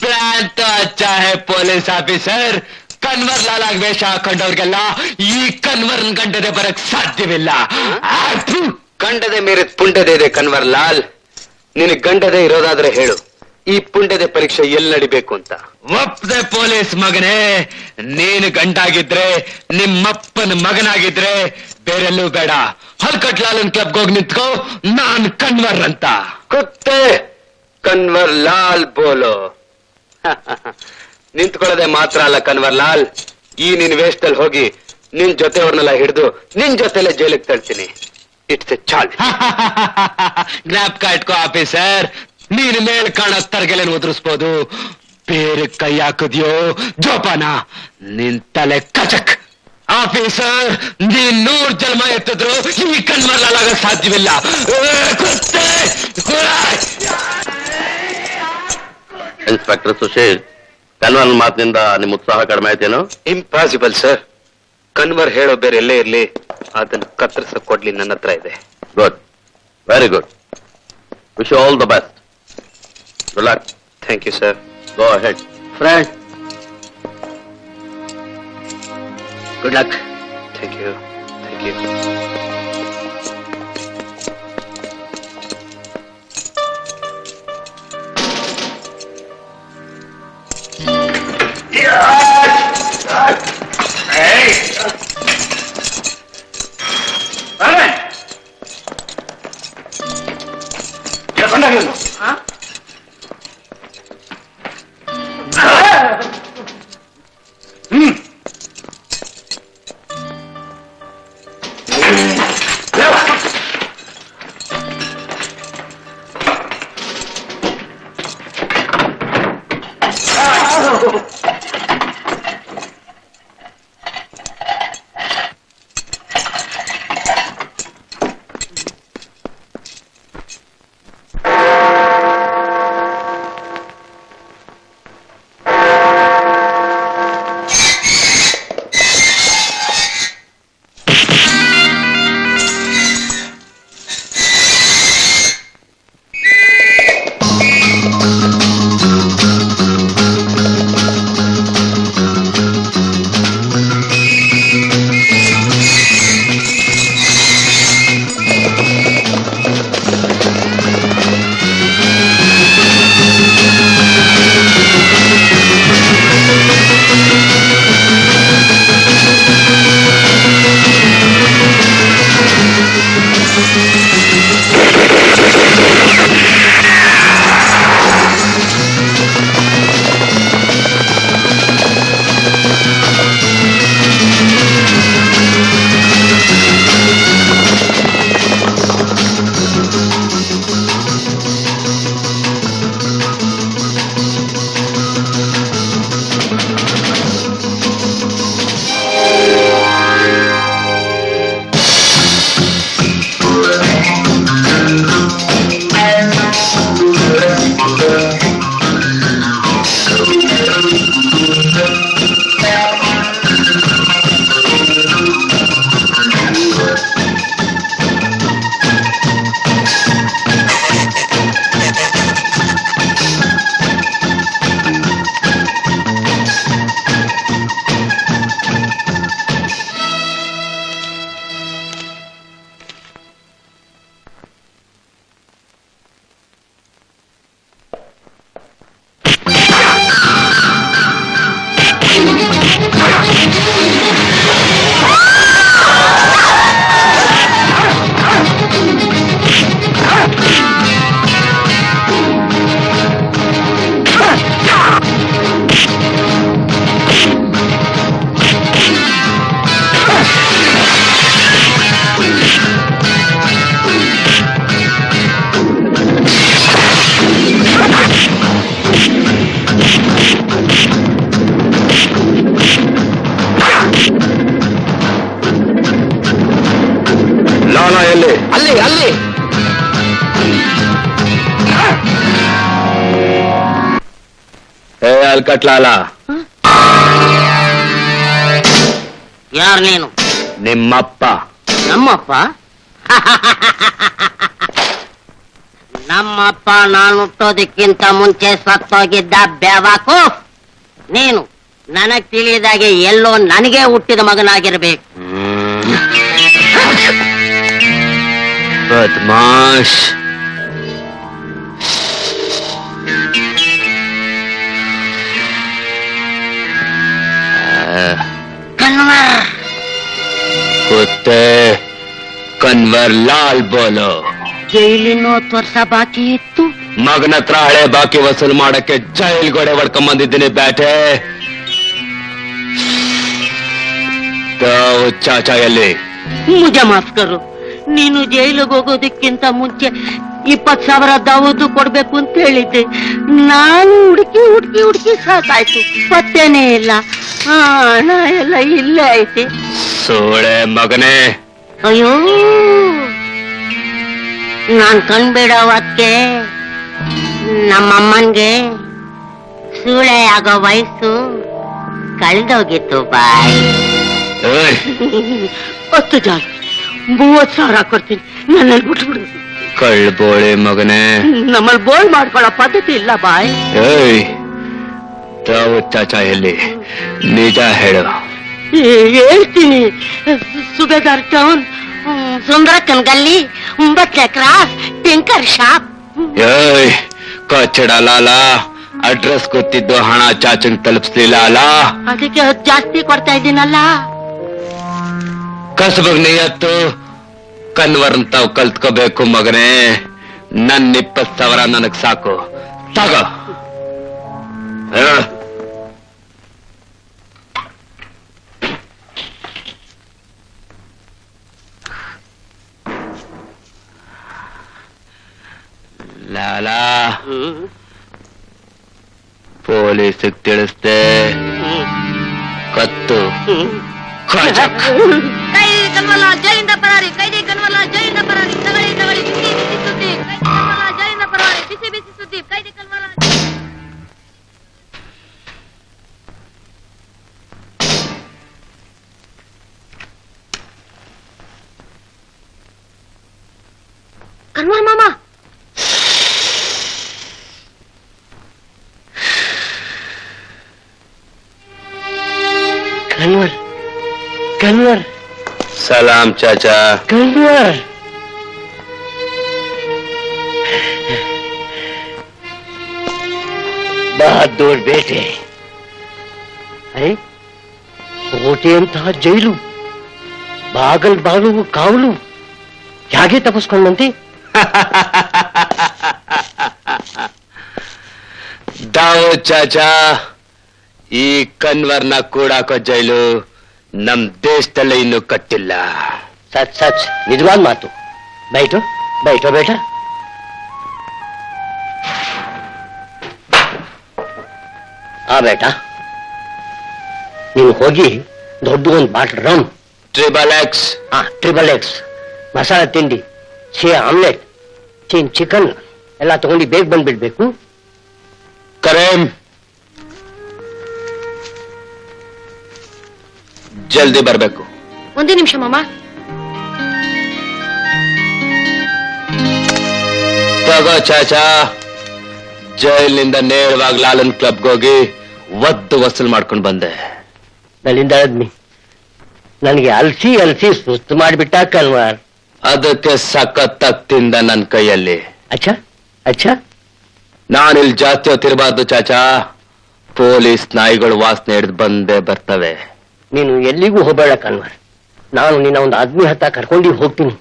Plan ತೋ ಅಚ್ಚಾ high police officer. Kanwar ಲಾಲಾಗ್ ವೇಷ ಹಾಕೊಂಡವ್ರಿಗೆಲ್ಲ ಈ ಕನ್ವರ್ನ್ ಗಂಡದೆ ಬರಕ್ ಸಾಧ್ಯವಿಲ್ಲ. ಗಂಡದೆ ಮೀರಿದ ಪುಂಡದೆ ಇದೆ ಕನ್ವರ್ ಲಾಲ್. ನಿನಗೆ ಗಂಡದೆ ಇರೋದಾದ್ರೆ ಹೇಳು, ಈ ಪುಂಡದೆ ಪರೀಕ್ಷೆ ಎಲ್ಲಿ ನಡಿಬೇಕು ಅಂತ. ಒಪ್ಪದೆ ಪೊಲೀಸ್ ಮಗನೇ, ನೀನು ಗಂಡಾಗಿದ್ರೆ ನಿಮ್ಮಪ್ಪನ ಮಗನಾಗಿದ್ರೆ ಬೇರೆಲ್ಲೂ ಬೇಡ, ಹಲ್ಕಟ್ ಲಾಲನ್ ಕ್ಲಬ್ಗೆ ಹೋಗಿ ನಿಂತ್ಕೋ, ನಾನ್ ಕನ್ವರ್ ಅಂತ. ಕುತ್ತೆ ಕನ್ವರ್ ಲಾಲ್ ಬೋಲೋ. ನಿಂತ್ಕೊಳ್ಳೋದೆ ಮಾತ್ರ ಅಲ್ಲ ಕನ್ವರ್ ಲಾಲ್, ಈ ನಿನ್ ವೇಷದಲ್ಲಿ ಹೋಗಿ ನಿನ್ ಜೊತೆಯವ್ರನ್ನೆಲ್ಲ ಹಿಡಿದು ನಿನ್ ಜೊತೆಲೆ ಜೈಲಿಗೆ ತಳ್ತೀನಿ. It's A challenge. ಜ್ಞಾಪಕ ಇಟ್ಕೋ ಆಫೀಸರ್, ನೀನ್ ಮೇಲ್ ಕಾಣೋ ತರ್ಗೆಲೆನ್ ಉದುರಿಸ್ಬೋದು, ಬೇರೆ ಕೈ ಹಾಕುದ್ಯೋ ಜೋಪಾನ, ನಿನ್ ತಲೆ ಕಚಕ್. ಆಫೀಸರ್, ನೀನ್ 100 ಜನ್ಮ ಎತ್ತಿದ್ರು ಈ ಕನ್ವರ್ ಲಾಲ್ ಆಗ ಸಾಧ್ಯವಿಲ್ಲ. ಇನ್ಸ್ಪೆಕ್ಟರ್ ಸುಶೀಲ್, ಕನ್ವರ್ ಮಾತಿನಿಂದ ನಿಮ್ ಉತ್ಸಾಹ ಕಡಿಮೆ ಆಯ್ತೇನು? Impossible sir. ಕನ್ವರ್ ಹೇಳೋ ಬೇರೆ ಎಲ್ಲೇ ಇರ್ಲಿ, ಅದನ್ನು ಕತ್ತರಿಸ ಕೊಡ್ಲಿ ನನ್ನ ಹತ್ರ ಇದೆ. Good, very good. Wish you all the best. Good luck. Thank you sir. Go ahead. Friend, good luck. Thank you. Thank you. ಕಟ್ಲಾಲ ಯಾರು ನೀನು? ನಿಮ್ಮಪ್ಪ. ನಮ್ಮಪ್ಪ? ನಮ್ಮಪ್ಪ ನಾನು ಹುಟ್ಟೋದಕ್ಕಿಂತ ಮುಂಚೆ ಸತ್ತೋಗಿದ್ದ ಬೆವಾಕು ನೀನು ನನಗ್ ತಿಳಿದಾಗೆ ಎಲ್ಲೋ ನನಗೆ ಹುಟ್ಟಿದ ಮಗನಾಗಿರ್ಬೇಕು. ಬದ್ಮಾಶ್. ಕನ್ವರ್ ಕುತ್ತೆ ಕನ್ವರ್ ಲಾಲ್ ಬೋಲೋ. ಜೈಲಿನ 10 ವರ್ಷ ಬಾಕಿ ಇತ್ತು. ಮಗನ ಹತ್ರ ಹಳೆ ಬಾಕಿ ವಸೂಲ್ ಮಾಡಕ್ಕೆ ಜೈಲ್ ಗೋಡೆ ಹೊಡ್ಕೊಂಡ್ ಬಂದಿದ್ದೀನಿ ಬ್ಯಾಟೆ. ತಾವು ಚಾಚಾ ಎಲ್ಲಿ? ಮುಜೆ ಮಾಫ್ ಕರು, ನೀನು ಜೈಲಿಗೆ ಹೋಗೋದಕ್ಕಿಂತ ಮುಂಚೆ 20,000 ದಾವದು ಕೊಡ್ಬೇಕು ಅಂತ ಹೇಳಿದ್ದೆ. ನಾನು ಹುಡುಕಿ ಸಾಕಾಯ್ತು, ಪತ್ತೇನೇ ಇಲ್ಲ. ಹಣ ಎಲ್ಲ ಇಲ್ಲೇ ಐತೆ. ಸೋಳೆ ಮಗನೇ. ಅಯ್ಯೋ, ನಾನ್ ಕಣ್ಬಿಡೋವಕ್ಕೆ ನಮ್ಮಮ್ಮನ್ಗೆ ಸೂಳೆ ಆಗೋ ವಯಸ್ಸು ಕಳೆದೋಗಿತ್ತು ಬಾಯ್. ಏಯ್, 10 ಜನ 30,000 ಕೊಡ್ತೀನಿ, ನನ್ನಲ್ಲಿ ಬಿಟ್ಬಿಡು. ಕಳ್ಬೋಳೆ ಮಗನೇ. ನಮ್ಮಲ್ಲಿ ಬೋಲ್ ಮಾಡ್ಕೊಳ್ಳೋ ಪದ್ಧತಿ ಇಲ್ಲ ಬಾಯ್. ಏಯ್, ತಾವು ಚಾಚಾ ಎಲ್ಲಿ? ನಿಜ ಹೇಳು. ಹೇಳ್ತೀನಿ. ಸುಬೇದಾರ್ ಟೌನ್, ಸುಂದರಕ್ಕನ್ ಗಲ್ಲಿ, 9 ಕ್ರಾಸ್, ಟಿಂಕರ್ ಶಾಪ್. ಏಯ್, ಕಚ್ಚಡ ಲಾಲ, ಅಡ್ರೆಸ್ ಗೊತ್ತಿದ್ದು ಹಣ ಚಾಚನ್ ತಲುಪಿಸ್ಲಿಲ್ಲ ಅಲ್ಲ. ಅದಕ್ಕೆ 10 ಜಾಸ್ತಿ ಕೊಡ್ತಾ ಇದ್ದೀನಲ್ಲ. ಕಸಬಗ್ ನಿಯತ್ತು ಕನ್ವರ್ನ್ ತಾವ್ ಕಲ್ತ್ಕೋಬೇಕು ಮಗನೇ. ನನ್ 20,000 ನನಗ್ ಸಾಕು, ತಗೋ. ಲಾಲಾ, ಪೊಲೀಸಿಗೆ ತಿಳಿಸ್ದೆ ಕತ್ತು ಕಚಕ್. ಕೈದಿ ಕನ್ವಲ್ಲ ಜೈಲಿಂದ ಪರಾರಿ, ಕೈದಿ ಕನ್ವಲ್ಲ ಜೈಲಿಂದ ಪರಾರಿ, ತಗಳಿ ಬಿಸಿ ಬಿಸಿ ಸುದ್ದಿ, ಕೈದಿ ಕನ್ವಲ್ಲ ಜೈಲಿಂದ ಪರಾರಿ, ಬಿಸಿ ಬಿಸಿ ಸುದ್ದಿ, ಕೈದಿ ಕನ್ವಲ್ಲ. ಕನ್ವರ್ ಮಾಮ, ಕನ್ವರ್ ಸಲಾಂ ಚಾಚಾ. ಕನ್ವರ್. ಬಹದ್ದೂರ್ ಬೇಟೆ. ಅರೆ, ಕೋಟೆಯಂತಹ ಜೈಲು, ಬಾಗಲ್ ಬಾಳು ಕಾವಲು ಹೇಗೆ ತಪ್ಪಿಸ್ಕೊಂಡಂತೆ? ದಾವೂದ್ ಚಾಚಾ, ಈ ಕನ್ವರ್ನ ಕೂಡಾಕೋ ಜೈಲು ನಮ್ ದೇಶದಲ್ಲೇ ಇನ್ನೂ ಕಟ್ಟಿಲ್ಲ. ಸಚ್ ನಿಜವಾದ ಮಾತು. ಬೈಟೋ ಬೇಟ. ಬೇಟ, ನೀನು ಹೋಗಿ ದೊಡ್ಡ ಒಂದು ಬಾಟ್ಲ್ ರಮ್, XXX ಮಸಾಲೆ ತಿಂಡಿ, ಆಮ್ಲೆಟ್, ಚಿಕನ್ ಎಲ್ಲ ತಗೊಂಡು ಬೇಗ ಬಂದ್ಬಿಡ್ಬೇಕು. ಕರೇಮ್, ಜಲ್ದಿ ಬರ್ಬೇಕು. ಒಂದೇ ನಿಮಿಷ ಮಾಮ. ತಗೋ ಚಾಚಾ, ಜೈಲಿನಿಂದ ನೇರವಾಗಿ ಲಾಲನ್ ಕ್ಲಬ್ಗೆ ಹೋಗಿ ಒದ್ದು ವಸೂಲ್ ಮಾಡ್ಕೊಂಡು ಬಂದೆ. ನನ್ನಿಂದ ನನಗೆ ಅಲ್ಸಿ ಸುಸ್ತು ಮಾಡಿಬಿಟ್ಟ ಕನ್ವರ್. ಅದಕ್ಕೆ ಸಖತ್ತಾಗ್ ತಿಂದ ನನ್ ಕೈಯಲ್ಲಿ. ಅಚ್ಚ ನಾನಿಲ್ಲಿ ಜಾಸ್ತಿ ಹೊತ್ತಿರಬಾರ್ದು ಚಾಚಾ. ಪೊಲೀಸ್ ನಾಯಿಗಳು ವಾಸನೆ ಹಿಡಿದು ಬಂದೇ ಬರ್ತವೆ. ನೀನು ಎಲ್ಲಿಗೂ ಹೋಗಬೇಡ ಕನ್ವರ್. ನಾನು ನಿನ್ನ ಒಂದು ಆದ್ಮಿ ಹತ್ತ ಕರ್ಕೊಂಡು ಹೋಗ್ತೀನಿ.